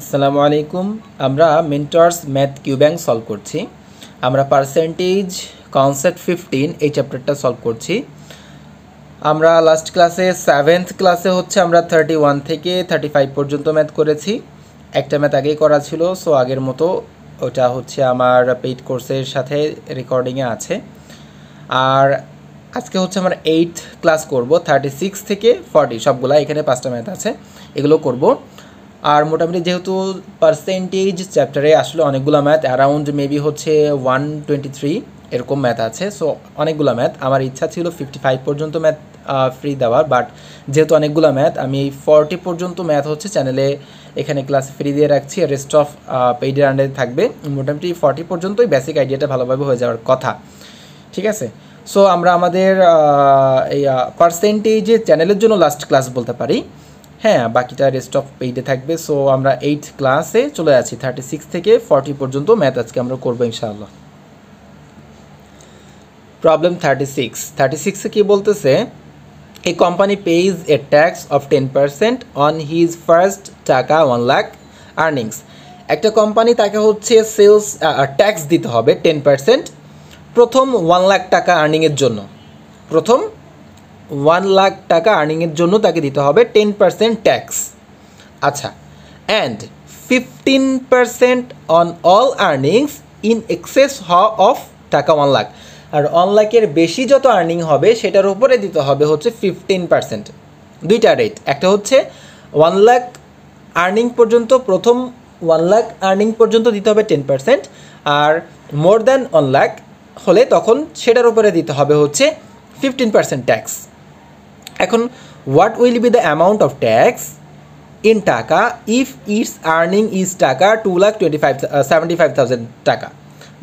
আসসালামু আলাইকুম। আমরা মেন্টরস ম্যাথ কিউব্যাঙ্ক সলভ করছি। আমরা পার্সেন্টেজ কনসেপ্ট 15 এই চ্যাপ্টারটা সলভ করছি। আমরা লাস্ট ক্লাসে 7th ক্লাসে হচ্ছে আমরা 31 থেকে 35 পর্যন্ত ম্যাথ করেছি। একটা ম্যাথ আগেই করা ছিল, সো আগের মতো ওটা হচ্ছে আমার পেইড কোর্সের সাথে রেকর্ডিংয়ে আছে। আর আজকে হচ্ছে আমরা 8th ক্লাস করব, 36 থেকে 40 সবগুলা, এখানে 5টা ম্যাথ আছে, এগুলো করব। আর মোটামুটি যেহেতু পার্সেন্টেজ চ্যাপ্টারে আসলে অনেকগুলো ম্যাথ, অ্যারাউন্ড মেবি হচ্ছে 123 এরকম ম্যাথ আছে, সো অনেকগুলো ম্যাথ। আমার ইচ্ছা ছিল 55 পর্যন্ত ম্যাথ ফ্রি দেওয়ার, বাট যেহেতু অনেকগুলো ম্যাথ, আমি 40 পর্যন্ত ম্যাথ হচ্ছে চ্যানেলে এখানে ক্লাস ফ্রি দিয়ে রাখছি, রেস্ট অফ পেইডের আন্ডারে থাকবে। মোটামুটি 40 পর্যন্তই বেসিক আইডিয়াটা ভালোভাবে হয়ে যাওয়ার কথা, ঠিক আছে? সো আমরা আমাদের এই পার্সেন্টেজের চ্যানেলের জন্য লাস্ট ক্লাস বলতে পারি। হ্যাঁ, বাকিটা রেস্ট অফ পেইডে থাকবে। সো আমরা 8th ক্লাসে চলে আছি, 36 থেকে 40 পর্যন্ত ম্যাথ আজকে আমরা করবো ইনশাআল্লাহ। প্রবলেম 36 কি বলতেছে? A company pays a tax of 10% on his first টাকা 1 লাখ আর্নিংস। একটা কোম্পানি তাকে হচ্ছে সেলস ট্যাক্স দিতে হবে 10% প্রথম 1 লাখ টাকা আর্নিংয়ের জন্য। প্রথম 1 লাখ টাকা আর্নিংয়ের জন্য তাকে দিতে হবে 10% ট্যাক্স। আচ্ছা, and 15% on all earnings in access of টাকা 1 লাখ। আর 1 লাখের বেশি যত আর্নিং হবে সেটার উপরে দিতে হবে হচ্ছে 15%। দুইটা রেট, একটা হচ্ছে 1 লাখ আর্নিং পর্যন্ত, প্রথম 1 লাখ আর্নিং পর্যন্ত দিতে হবে 10%, আর মোর দ্যান 1 লাখ হলে তখন সেটার উপরে দিতে হবে হচ্ছে 15% ট্যাক্স। এখন what will be the amount of tax in টাকা ইফ ইটস আর্নিং ইজ টাকা 2,75,000 টাকা?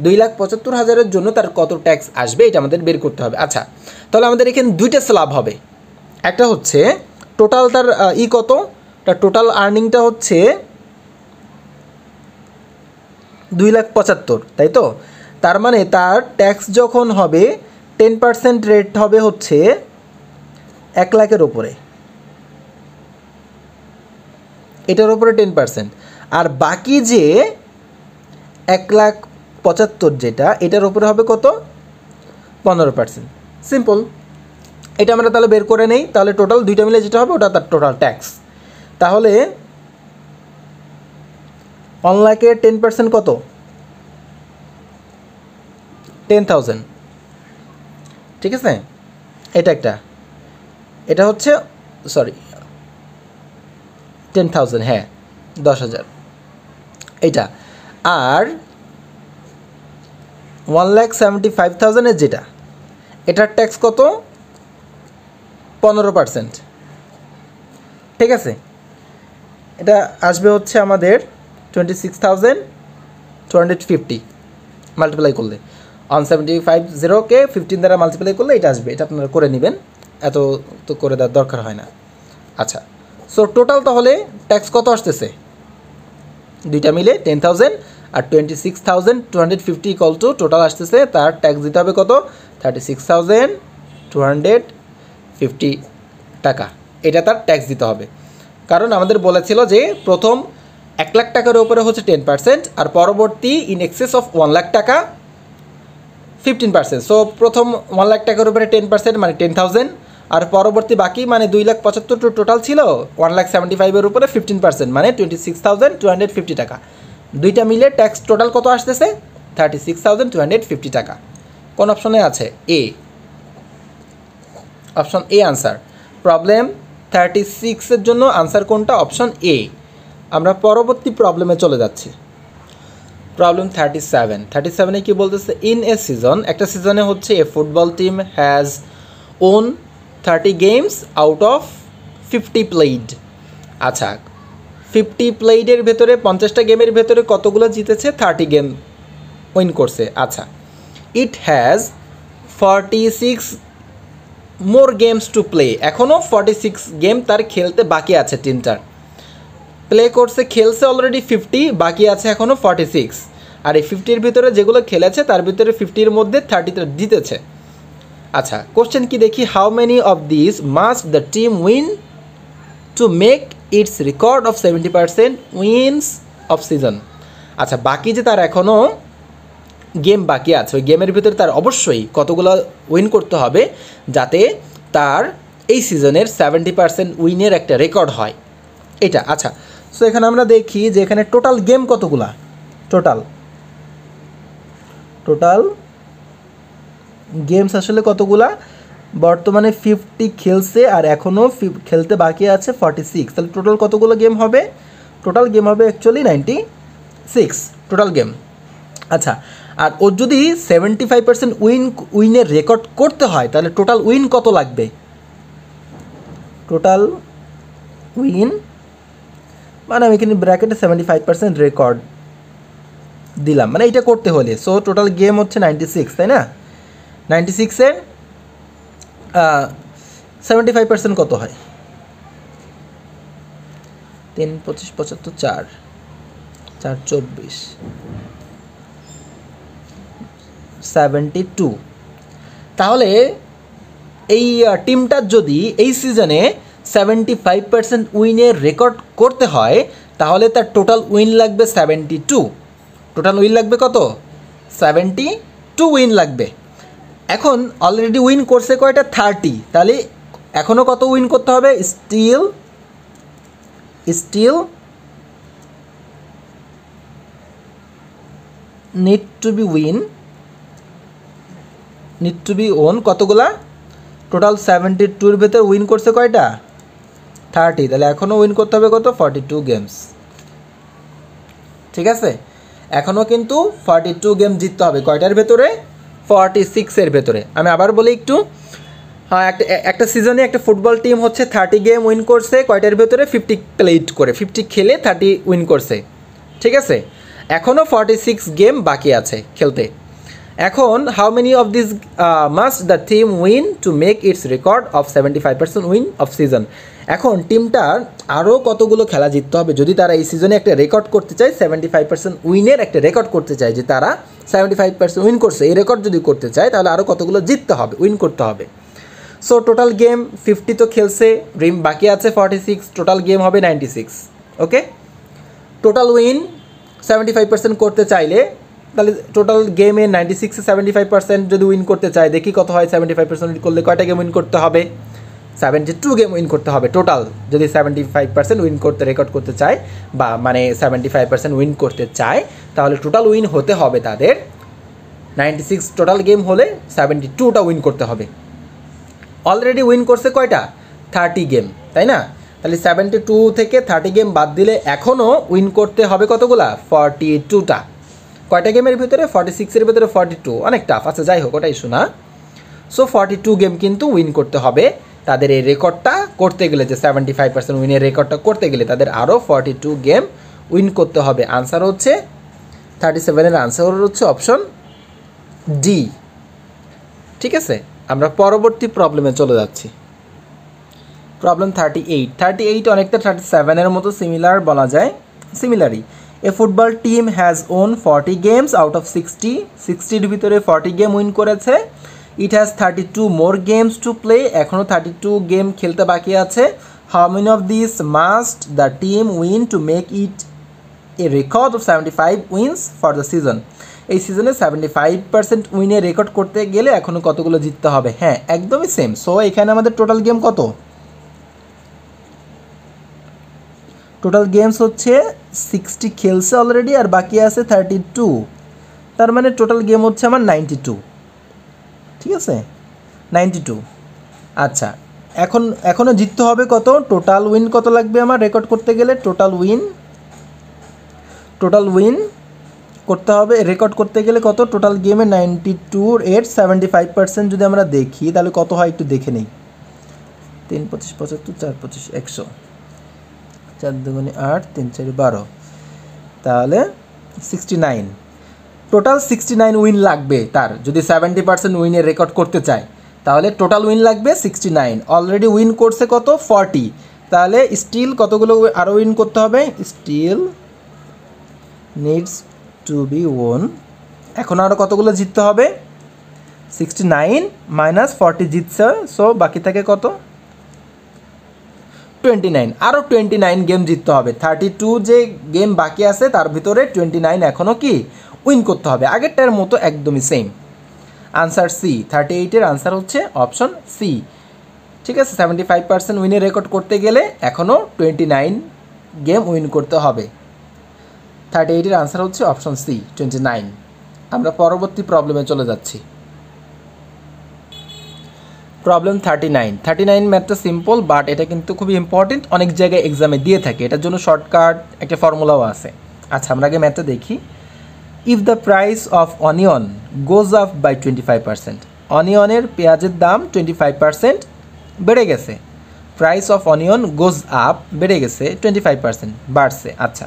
2,75,000 জন্য তার কত ট্যাক্স আসবে এটা আমাদের বের করতে হবে। আচ্ছা, তাহলে আমাদের এখানে দুইটা স্ল্যাব হবে। একটা হচ্ছে টোটাল তার কত, তার টোটাল আর্নিংটা হচ্ছে 2,75,000, তাই তো? তার মানে তার ট্যাক্স যখন হবে 10% রেট হবে হচ্ছে 1 লাখের ওপরে, এটার উপরে 10%, আর বাকি যে 1,75,000 যেটা, এটার উপরে হবে কত? 15%। সিম্পল, এটা আমরা তাহলে বের করে নেই। তাহলে টোটাল দুইটা মিলে যেটা হবে ওটা তার টোটাল ট্যাক্স। তাহলে 1 লাখের 10% কত? 10,000, ঠিক আছে? এটা একটা, এটা হচ্ছে সরি 10,000, হ্যাঁ 10,000 এইটা। আর 1,75,000 যেটা, এটার ট্যাক্স কত? 15%, ঠিক আছে? এটা আসবে হচ্ছে আমাদের 26,250 মাল্টিপ্লাই করলে, 175,000কে 15 দ্বারা মাল্টিপ্লাই করলে এটা আসবে। এটা আপনারা করে নেবেন, এত তো করে দেওয়ার দরকার হয় না। আচ্ছা, সো টোটাল তাহলে ট্যাক্স কত আসতেছে? দুইটা মিলে 10,000 আর 26,250 ইকুয়াল টু টোটাল আসতেছে তার ট্যাক্স দিতে হবে কত? 36,250 টাকা। এটা তার ট্যাক্স দিতে হবে, কারণ আমাদের বলেছিল যে প্রথম 1 লাখ টাকার উপরে হচ্ছে 10%, আর পরবর্তী ইন এক্সেস অফ 1 লাখ টাকা 15%। সো প্রথম 1 লাখ টাকার উপরে 10% মানে 10,000, আর পরবর্তী বাকি মানে 2,75,000 টোটাল ছিল, 1,75,000 উপরে 15% মানে 26,250 টাকা। দুইটা মিলে ট্যাক্স টোটাল কত আসতেছে? 36,250 টাকা। কোন অপশনে আছে? এ, অপশন এ আনসার। প্রবলেম 36-এর জন্য আনসার কোনটা? Option A. আমরা পরবর্তী প্রবলেমে চলে যাচ্ছি। প্রবলেম 37-এ কি বলতেছে? ইন এ সিজন, একটা সিজনে হচ্ছে a football team has won 30 games out of 50 played. আচ্ছা, 50 প্লেডের ভেতরে 50টা গেমের ভেতরে কতগুলো জিতেছে? 30 গেম উইন করছে। আচ্ছা, it has 46 more games to play. এখনও 46 গেম তার খেলতে বাকি আছে। টিমটার প্লে করছে, খেলছে অলরেডি 50, বাকি আছে এখনও 46। আর এই 50-র ভিতরে যেগুলো খেলেছে তার ভিতরে 50-র মধ্যে 30টা জিতেছে। আচ্ছা, কোশ্চেন কি দেখি? How many of this must the team win to make it's record of 70% wins off season. আচ্ছা, বাকি যে তার এখনও গেম বাকি আছে, ওই গেমের ভিতরে তার অবশ্যই কতগুলো উইন করতে হবে যাতে তার এই সিজনের 70% উইনের একটা রেকর্ড হয়, এটা। আচ্ছা, সো এখানে আমরা দেখি যে এখানে টোটাল গেম কতগুলা, টোটাল গেমস আসলে কতগুলা, বর্তমানে 50 খেলছে আর এখনও খেলতে বাকি আছে 46, তাহলে টোটাল কতগুলো গেম হবে? টোটাল গেম হবে অ্যাকচুয়ালি 96 টোটাল গেম। আচ্ছা, আর ওর যদি 75% উইনের রেকর্ড করতে হয় তাহলে টোটাল উইন কত লাগবে? টোটাল উইন মানে আমি এখানে ব্র্যাকেটে 75% রেকর্ড দিলাম, মানে এইটা করতে হলে। সো টোটাল গেম হচ্ছে 96, তাই না? 96-এর 75% কত হয়? 3, 25, 75, 4, 4, 24, 72। তাহলে এই টিমটার যদি এই সিজনে 75% উইনের রেকর্ড করতে হয় তাহলে তার টোটাল উইন লাগবে 72। টোটাল উইন লাগবে কত? 72 উইন লাগবে। এখন অলরেডি উইন করছে কয়টা? 30। তাহলে এখনও কত উইন করতে হবে? Still need to be won কতগুলা? টোটাল 72-এর ভেতর উইন করছে কয়টা? 30। তাহলে এখনও উইন করতে হবে কত? 42 গেমস। ঠিক আছে, এখনও কিন্তু 42 গেম জিততে হবে। কয়টার ভেতরে? 46-এর ভেতরে। আমি আবার বলি একটু, হ্যাঁ, একটা সিজনে একটা ফুটবল টিম হচ্ছে 30 গেম উইন করছে কয়টার ভেতরে? 50 প্লেড করে, 50 খেলে 30 উইন করছে। ঠিক আছে, এখনও 46 গেম বাকি আছে খেলতে। এখন how many of this must the team win to make it's record of 75% win off season. এখন টিমটার আরও কতগুলো খেলা জিততে হবে যদি তারা এই সিজনে একটা রেকর্ড করতে চায়, 75% উইনের একটা রেকর্ড করতে চায়, যে তারা 75% উইন করছে, এই রেকর্ড যদি করতে চায় তাহলে আরও কতগুলো জিততে হবে, উইন করতে হবে। সো টোটাল গেম 50 তো খেলছে, বাকি আছে 46, টোটাল গেম হবে 96। ওকে, টোটাল উইন 75% করতে চাইলে তাহলে টোটাল গেমে 96-এ 75% যদি উইন করতে চায়, দেখি কত হয়। 75% উইন করলে কয়টা গেম উইন করতে হবে? 72 গেম উইন করতে হবে টোটাল, যদি 75% উইন করতে রেকর্ড করতে চায়, বা মানে 75% উইন করতে চায়, তাহলে টোটাল উইন হতে হবে তাদের 96। টোটাল গেম হলে 72টা উইন করতে হবে। অলরেডি উইন করছে কয়টা? 30 গেম, তাই না? তাহলে 72 থেকে 30 গেম বাদ দিলে এখনও উইন করতে হবে কতগুলা? 42টা। কয়টা গেমের ভিতরে? 46-এর ভিতরে 42, অনেক টাফ আছে, যাই হোক, ওটা ইস্যু না। সো 42 গেম কিন্তু উইন করতে হবে তাদের এই রেকর্ডটা করতে গেলে, যে 75% উইনের রেকর্ডটা করতে গেলে তাদের আরও 42 গেম উইন করতে হবে। আনসার হচ্ছে 37-এর আনসার হচ্ছে অপশন ডি। ঠিক আছে, আমরা পরবর্তী প্রবলেমে চলে যাচ্ছি। প্রবলেম 38 অনেকটা 37-এর মতো সিমিলার বলা যায়, সিমিলারই। A football team has won 40 games out of 60-এর ভিতরে 40 গেম উইন করেছে। It has 32 more games to play, এখনও 32 গেম খেলতে বাকি আছে। How many of this must the team win to make it a record of 75 wins for the season. এই সিজনে 75% উইনের record করতে গেলে এখনও কতগুলো জিততে হবে? হ্যাঁ, একদমই সেম। সো এখানে আমাদের টোটাল গেম কত? টোটাল গেমস হচ্ছে 60 খেলছে অলরেডি, আর বাকি আছে 32, তার মানে টোটাল গেম হচ্ছে আমার 92। ঠিক আছে, 92। আচ্ছা, এখনও জিততে হবে কত? টোটাল উইন কত লাগবে আমার রেকর্ড করতে গেলে? টোটাল উইন করতে হবে রেকর্ড করতে গেলে কত? টোটাল গেমে 92-এর 75% যদি আমরা দেখি তাহলে কত হয় একটু দেখে নেই। 3, 25, 75, 4, 25, 100, 4 দুগুণে 8, 3 4 12, তাহলে 69। টোটাল 69 উইন লাগবে তার, যদি 70% উইনের রেকর্ড করতে চায় তাহলে টোটাল উইন লাগবে 69। অলরেডি উইন করছে কত? 40, তাহলে স্টিল কতগুলো আরও উইন করতে হবে? Still needs to be won, এখন আরও কতগুলো জিততে হবে? 69 - 40 জিতছে, সো বাকি থাকে কত? 29, আরও 29 গেম জিততে হবে। 32 যে গেম বাকি আছে তার ভিতরে 29 এখনও কি উইন করতে হবে, আগেরটার মতো একদমই সেম। আনসার সি, 38-এর আনসার হচ্ছে অপশন সি। ঠিক আছে, 75% উইনের রেকর্ড করতে গেলে এখনও 29 গেম উইন করতে হবে। 38-এর আনসার হচ্ছে অপশন সি, 29। আমরা পরবর্তী প্রবলেমে চলে যাচ্ছি। প্রবলেম 39 ম্যাথটা সিম্পল, বাট এটা কিন্তু খুবই ইম্পর্টেন্ট, অনেক জায়গায় এক্সামে দিয়ে থাকে, এটার জন্য শর্টকাট একটা ফর্মুলাও আছে। আচ্ছা, আমরা আগে ম্যাথটা দেখি। If the price of onion goes up by 25%, অনিয়নের পেঁয়াজের দাম 25% বেড়ে গেছে। Price of onion goes up বেড়ে গেছে 25% বাড়ছে। আচ্ছা,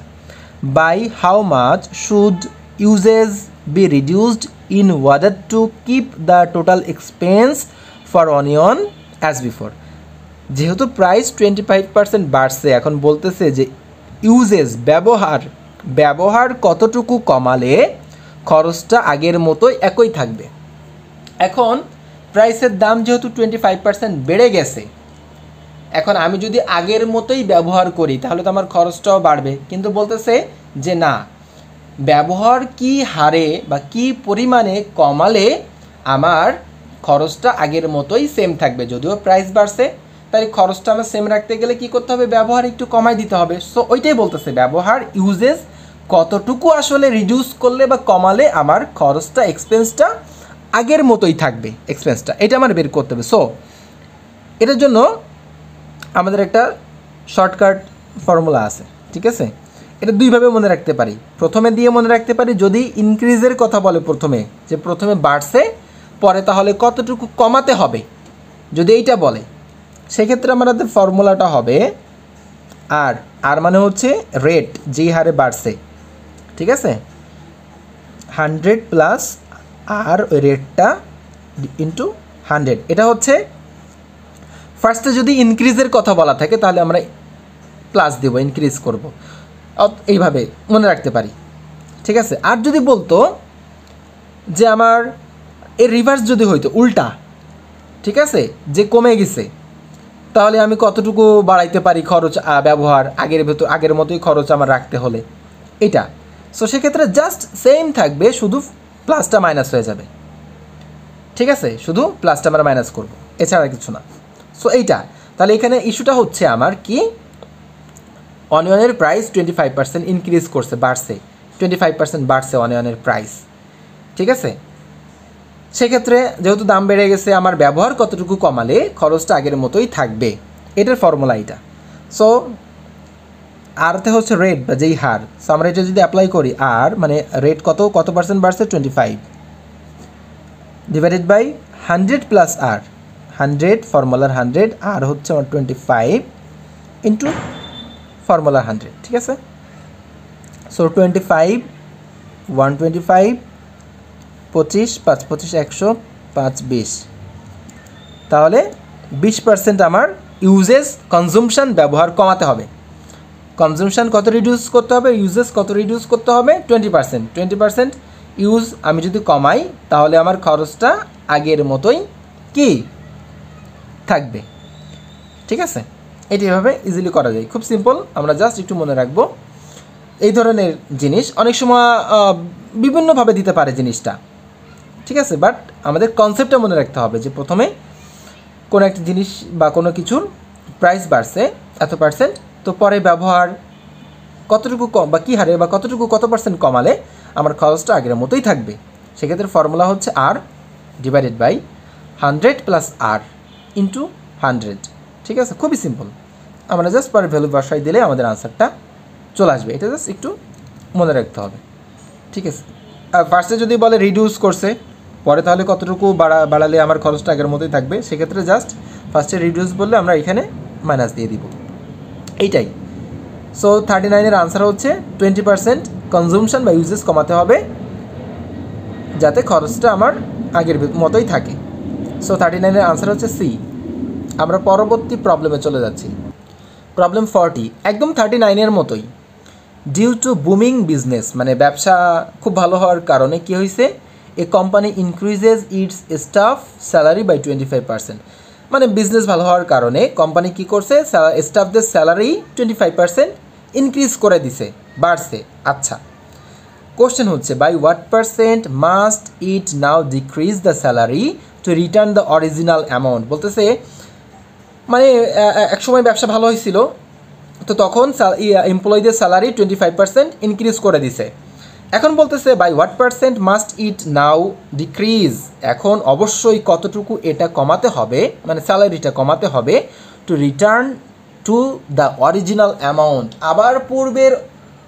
by how much should usage be reduced in order to keep the total expense for onion as before. যেহেতু প্রাইস 25% বাড়ছে, এখন বলতেছে যে ইউজেজ ব্যবহার কতটুকু কমালে খরচটা আগের মতোই একই থাকবে। এখন প্রাইসের দাম যেহেতু 25% বেড়ে গেছে, এখন আমি যদি আগের মতোই ব্যবহার করি তাহলে তো আমার খরচটাও বাড়বে, কিন্তু বলতেছে যে না, ব্যবহার কি হারে বা কি পরিমাণে কমালে আমার খরচটা আগের মতোই সেম থাকবে। যদিও প্রাইস বাড়ছে, তাই খরচটা আমার সেম রাখতে গেলে কি করতে হবে, ব্যবহার একটু কমাই দিতে হবে। সো ওইটাই বলতেছে ব্যবহার ইউজেস কতটুকু আসলে রিডিউস করলে বা কমালে আমার খরচটা এক্সপেন্সটা আগের মতোই থাকবে, এক্সপেন্সটা এটা আমার বের করতে হবে। সো এটার জন্য আমাদের একটা শর্টকাট ফর্মুলা আছে। ঠিক আছে, এটা দুইভাবে মনে রাখতে পারি। প্রথমে দিয়ে মনে রাখতে পারি, যদি ইনক্রিজের কথা বলে প্রথমে, যে প্রথমে বাড়ছে পরে তাহলে কতটুকু কমাতে হবে, যদি এইটা বলে সেক্ষেত্রে আমাদের ফর্মুলাটা হবে আর মানে হচ্ছে রেট, যেই হারে বাড়ছে। ঠিক আছে, 100 প্লাস আর ওই রেটটা ইন্টু 100। এটা হচ্ছে ফার্স্টে যদি ইনক্রিজের কথা বলা থাকে তাহলে আমরা প্লাস দেবো, ইনক্রিজ করব, এইভাবে মনে রাখতে পারি। ঠিক আছে, আর যদি বলতো যে আমার এর রিভার্স যদি হইতো, উল্টা, ঠিক আছে, যে কমে গেছে, তাহলে আমি কতটুকু বাড়াইতে পারি খরচ, ব্যবহার আগের মতোই খরচ আমার রাখতে হলে এটা। সো সেক্ষেত্রে জাস্ট সেম থাকবে, শুধু প্লাসটা মাইনাস হয়ে যাবে। ঠিক আছে, শুধু প্লাসটা আমরা মাইনাস করবো, এছাড়া কিছু না। সো এইটা তাহলে এখানে ইস্যুটা হচ্ছে আমার কি, অনিয়নের প্রাইস 25% ইনক্রিজ করছে, বাড়ছে 25% বাড়ছে অনিয়নের প্রাইস। ঠিক আছে, সেক্ষেত্রে যেহেতু দাম বেড়ে গেছে, আমার ব্যবহার কতটুকু কমালে খরচটা আগের মতোই থাকবে, এটার ফর্মুলা এটা। সো আরতে হচ্ছে রেট বা যেই হার। সো আমরা এটা যদি অ্যাপ্লাই করি, আর মানে রেট কত পার্সেন্ট বাড়ছে, 25 ডিভাইডেড বাই 100 প্লাস আর, 100 ফর্মুলার 100, আর হচ্ছে আমার 25 ইন্টু ফর্মুলার 100। ঠিক আছে, সো 25 125 25 5 25 100 5 20, তাহলে 20% আমার ইউজেস কনজাম্পশন ব্যবহার কমাতে হবে। কনজাম্পশন কত রিডিউস করতে হবে, ইউজেস কত রিডিউস করতে হবে, 20%। 20% ইউজ আমি যদি কমাই তাহলে আমার খরচটা আগের মতোই কি থাকবে। ঠিক আছে, এটি এভাবে ইজিলি করা যায়, খুব সিম্পল। আমরা জাস্ট একটু মনে রাখবো এই ধরনের জিনিস অনেক সময় বিভিন্নভাবে দিতে পারে জিনিসটা। ঠিক আছে, বাট আমাদের কনসেপ্টটা মনে রাখতে হবে যে প্রথমে কোনো একটা জিনিস বা কোনো কিছুর প্রাইস বাড়ছে এত পার্সেন্ট, তো পরে ব্যবহার কতটুকু কম বা কী হারে বা কত পার্সেন্ট কমালে আমার খরচটা আগের মতোই থাকবে। সেক্ষেত্রে ফর্মুলা হচ্ছে R divided by 100 plus R into 100। ঠিক আছে, খুবই সিম্পল। আমরা জাস্ট পরে ভ্যালু বসাই দিলে আমাদের আনসারটা চলে আসবে, এটা জাস্ট একটু মনে রাখতে হবে। ঠিক আছে, আর ফার্স্টে যদি বলে রিডিউস করছে, পরে তাহলে কতটুকু বাড়ালে আমার খরচটা আগের মতোই থাকবে, সেক্ষেত্রে জাস্ট ফার্স্টে রিডিউস বললে আমরা এখানে মাইনাস দিয়ে দিব, এইটাই। সো 39-এর আনসার হচ্ছে 20% কনজাম্পশন বা ইউজেস কমাতে হবে যাতে খরচটা আমার আগের মতোই থাকে। সো 39-এর আনসার হচ্ছে সি। আমরা পরবর্তী প্রবলেমে চলে যাচ্ছি। প্রবলেম 40 একদম 39-এর মতোই। ডিউ টু বুমিং বিজনেস, মানে ব্যবসা খুব ভালো হওয়ার কারণে কী হয়েছে, a company increases its staff salary by 25%। মানে বিজনেস ভালো হওয়ার কারণে কোম্পানি কী করছে, স্টাফদের স্যালারি 25% ইনক্রিজ করে দিছে, বাড়ছে। আচ্ছা, কোশ্চেন হচ্ছে by what percent must it now decrease the salary to return the original amount. বলতেছে মানে একসময় ব্যবসা ভালো হয়েছিল, তো তখন এমপ্লয়ীদের স্যালারি 25% ইনক্রিজ করে দিছে। এখন বলতেছে by what percent must it now decrease, এখন অবশ্যই কতটুকু এটা কমাতে হবে, মানে স্যালারিটা কমাতে হবে, to return to the original amount, আবার পূর্বের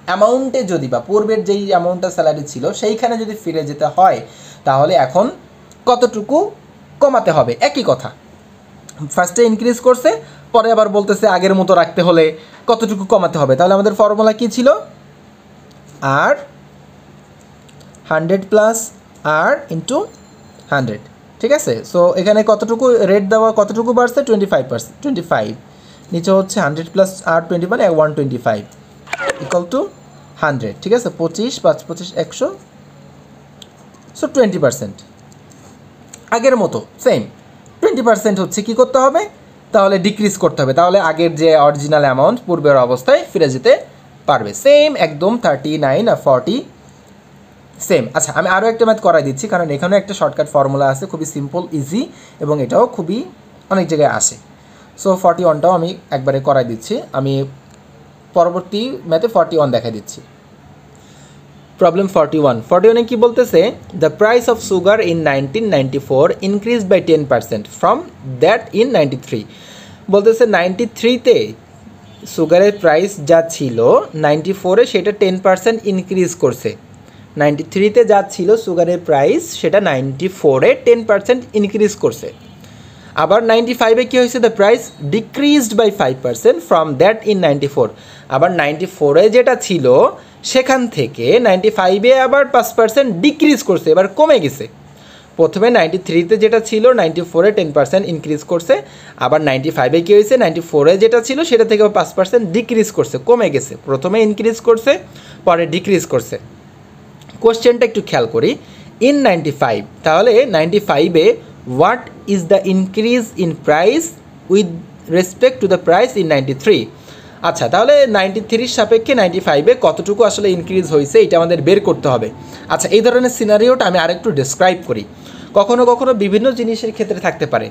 অ্যামাউন্টে যদি বা পূর্বের যেই অ্যামাউন্টটা স্যালারি ছিল সেইখানে যদি ফিরে যেতে হয় তাহলে এখন কতটুকু কমাতে হবে। একই কথা, ফার্স্টে ইনক্রিজ করছে, পরে আবার বলতেছে আগের মতো রাখতে হলে কতটুকু কমাতে হবে। তাহলে আমাদের ফর্মুলা কী ছিল, আর 100 প্লাস আর ইন্টু 100, ঠিক আছে। সো এখানে কতটুকু রেট দেওয়া, কতটুকু বাড়ছে, 25%, 25, নিচে হচ্ছে 100 প্লাস আর 20 মানে 125 ইকুয়াল টু 100, ঠিক আছে। 25, 5, 25, 100, সো 20%, আগের মতো সেম 20% হচ্ছে কী করতে হবে, তাহলে ডিক্রিজ করতে হবে, তাহলে আগের যে অরিজিনাল অ্যামাউন্ট পূর্বের অবস্থায় ফিরে যেতে পারবে। সেম একদম 39 আর 40 সেম। আচ্ছা, আমি আরও একটা ম্যাথ করাই দিচ্ছি, কারণ এখানেও একটা শর্টকাট ফর্মুলা আছে, খুবই সিম্পল ইজি, এবং এটাও খুবই অনেক জায়গায় আসে। সো 41টাও আমি একবারে করাই দিচ্ছি, আমি পরবর্তী ম্যাথে 41 দেখাই দিচ্ছি। প্রবলেম 41 কি বলতেছে, the price of sugar in 1994 increase by 10% from that in 93। বলতেছে 93তে সুগারের প্রাইস যা ছিল 94-এ সেটা 10% ইনক্রিজ করছে। 93তে যা ছিল সুগারের প্রাইস সেটা 94-এ 10% ইনক্রিজ করছে। আবার 95-এ কী হয়েছে, the price decreased by 5% from that in 94। আবার 94-এ যেটা ছিল সেখান থেকে 95-এ আবার 5% ডিক্রিজ করছে, এবার কমে গেছে। প্রথমে 93-তে যেটা ছিল 94-এ 10% ইনক্রিজ করছে, আবার 95-এ কী হয়েছে, 94-এ যেটা ছিল সেটা থেকে 5% ডিক্রিজ করছে, কমে গেছে। প্রথমে ইনক্রিজ করছে, পরে ডিক্রিজ করছে। কোশ্চেনটা একটু খেয়াল করি, ইন 95, তাহলে 95-এ what is the increase in price with respect to the price in 93। আচ্ছা, তাহলে 93-র সাপেক্ষে 95-এ কতটুকু আসলে ইনক্রিজ হয়েছে এটা আমাদের বের করতে হবে। আচ্ছা, এই ধরনের সিনারিওটা আমি আরেকটু ডিসক্রাইব করি। কখনো কখনো বিভিন্ন জিনিসের ক্ষেত্রে থাকতে পারে,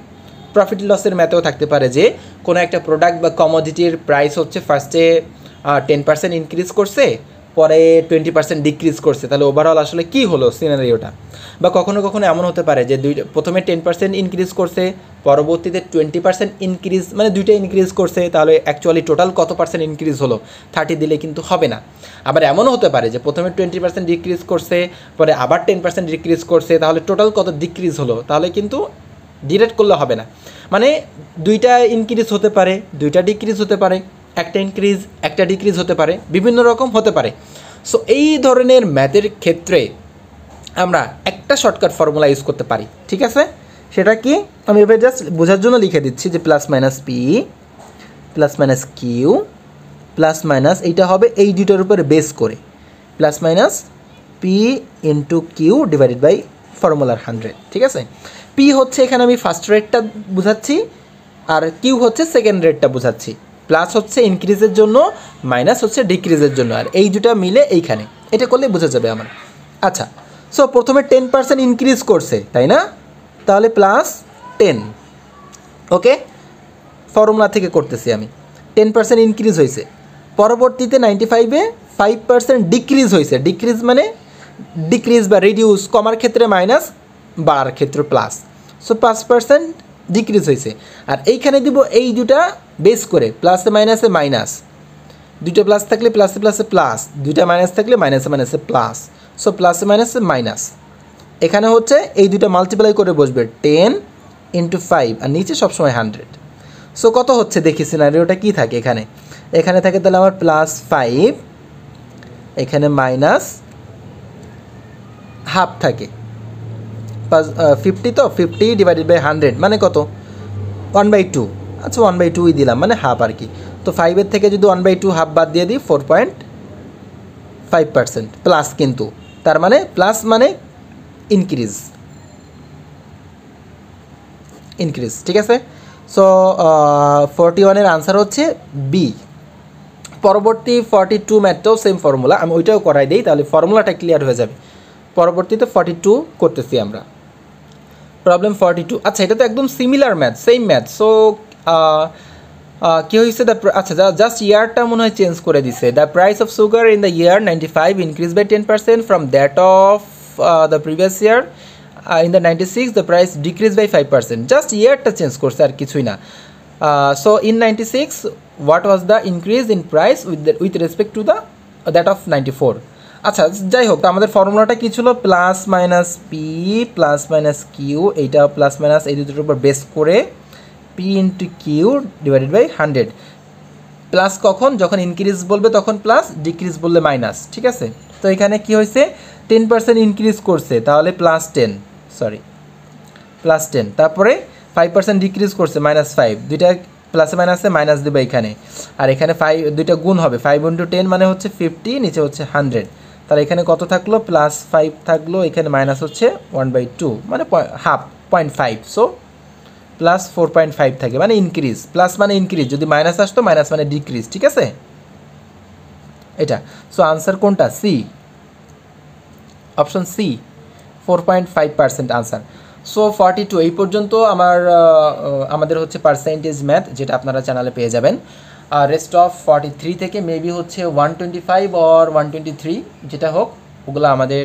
প্রফিট লসের ম্যাথেও থাকতে পারে, যে কোনো একটা প্রোডাক্ট বা কমোডিটির প্রাইস হচ্ছে ফার্স্টে 10% ইনক্রিজ করছে, পরে 20% ডিক্রিজ করছে, তাহলে ওভারঅল আসলে কী হলো সিনারিওটা। বা কখনো কখনো এমন হতে পারে যে প্রথমে 10% ইনক্রিজ করছে, পরবর্তীতে 20% ইনক্রিজ, মানে দুইটা ইনক্রিজ করছে, তাহলে অ্যাকচুয়ালি টোটাল কত পার্সেন্ট ইনক্রিজ হলো, 30 দিলে কিন্তু হবে না। আবার এমনও হতে পারে যে প্রথমে 20% ডিক্রিজ করছে, পরে আবার 10% ডিক্রিজ করছে, তাহলে টোটাল কত ডিক্রিজ হলো, তাহলে কিন্তু ডিরেক্ট করলে হবে না। মানে দুইটা ইনক্রিজ হতে পারে, দুইটা ডিক্রিজ হতে পারে, একটা ইনক্রিজ একটা ডিক্রিজ হতে পারে, বিভিন্ন রকম হতে পারে। সো এই ধরনের ম্যাথের ক্ষেত্রে আমরা একটা শর্টকাট ফর্মুলা ইউজ করতে পারি, ঠিক আছে। সেটা কি, আমি এবার জাস্ট বোঝার জন্য লিখে দিচ্ছি যে plus minus P plus minus Q plus minus, এইটা হবে এই দুটোর উপরে বেস করে, plus minus P into Q divided by ফর্মুলার 100, ঠিক আছে। পি হচ্ছে এখানে আমি ফার্স্ট রেটটা বোঝাচ্ছি, আর কিউ হচ্ছে সেকেন্ড রেটটা বোঝাচ্ছি। প্লাস হচ্ছে ইনক্রিজের জন্য, মাইনাস হচ্ছে ডিক্রিজের জন্য, আর এই দুটা মিলে এইখানে, এটা করলে বোঝা যাবে আমার। আচ্ছা, সো প্রথমে 10% ইনক্রিজ করছে, তাই না, তাহলে প্লাস 10, ওকে, ফর্মুলা থেকে করতেছি আমি। 10% ইনক্রিজ হয়েছে, পরবর্তীতে 95-এ 5% ডিক্রিজ হয়েছে। ডিক্রিজ মানে ডিক্রিজ বা রিডিউস, কমার ক্ষেত্রে মাইনাস, বাড়ার ক্ষেত্রে প্লাস। সো 5% ডিক্রিজ হয়েছে, আর এইখানে দিব এই দুটা বেস করে, প্লাসে মাইনাসে মাইনাস, দুইটা প্লাস থাকলে প্লাসে প্লাসে প্লাস, দুইটা মাইনাস থাকলে মাইনাসে মাইনাসে প্লাস। সো প্লাসে মাইনাসে মাইনাস, এখানে হচ্ছে এই দুটো মাল্টিপ্লাই করে বসবে 10 ইন্টু 5, আর নিচে সবসময় 100। সো কত হচ্ছে দেখি, সিনারিওটা কী থাকে এখানে, এখানে থাকে তাহলে আমার প্লাস 5, এখানে মাইনাস হাফ থাকে, 50, তো 50 ডিভাইডেড বাই 100 মানে কত, 1/2। আচ্ছা 1/2 দিলাম, মানে হাফ আর কি। তো 5-এর থেকে যদি 1/2 হাফ বাদ দিয়ে দিই 4.5% প্লাস, কিন্তু তার মানে প্লাস মানে ইনক্রিজ, ঠিক আছে। সো 41-এর আনসার হচ্ছে বি। পরবর্তী 42 ম্যাথটাও সেম ফর্মুলা, আমি ওইটাও করাই দিই, তাহলে ফর্মুলাটা ক্লিয়ার হয়ে যাবে। পরবর্তীতে 42 করতেছি আমরা। প্রবলেম 42, আচ্ছা এটা তো একদম similar math, same math. So কী হয়েছে, আচ্ছা জাস্ট ইয়ারটা মনে হয় চেঞ্জ করে দিছে। The price of sugar in the year 95 increase by 10% from that of the previous year. In the 96 the price decrease by 5%, just ইয়ারটা চেঞ্জ করছে আর কিছুই না। So in 96 what was the increase in price with respect to the that of 94। আচ্ছা যাই হোক, তো আমাদের ফর্মুলাটা কী ছিল, plus minus P plus minus Q, এইটা প্লাস মাইনাস এই দুটোর উপর বেস করে P into Q divided by 100। Plus কখন, যখন ইনক্রিজ বলবে তখন প্লাস, ডিক্রিজ বললে মাইনাস, ঠিক আছে। তো এখানে কি হয়েছে, 10% ইনক্রিজ করছে, তাহলে প্লাস 10, সরি প্লাস 10, তারপরে 5% ডিক্রিজ করছে -5, দুইটা প্লাসে মাইনাসে মাইনাস দেবে এখানে, আর এখানে 5 দুইটা গুণ হবে, 5 × 10 মানে হচ্ছে 50, নিচে হচ্ছে 100, তাহলে এখানে কত থাকলো, +5 থাকলো, এখানে মাইনাস হচ্ছে 1/2 মানে হাফ 0.5, সো +4.5 থাকে, মানে ইনক্রিজ, প্লাস মানে ইনক্রিজ, যদি মাইনাস আসতো মাইনাস মানে ডিক্রিজ, ঠিক আছে এটা। সো আনসার কোনটা, C, option C 4.5% answer. So 42 এই পর্যন্ত আমাদের হচ্ছে পার্সেন্টেজ ম্যাথ, যেটা আপনারা চ্যানেলে পেয়ে যাবেন। আর রেস্ট অফ 43 থেকে মেবি হচ্ছে 125 অর 123, যেটা হোক ওগুলো আমাদের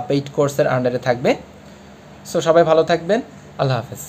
পেইড কোর্সের আন্ডারে থাকবে। সো সবাই ভালো থাকবেন, আল্লাহ হাফেজ।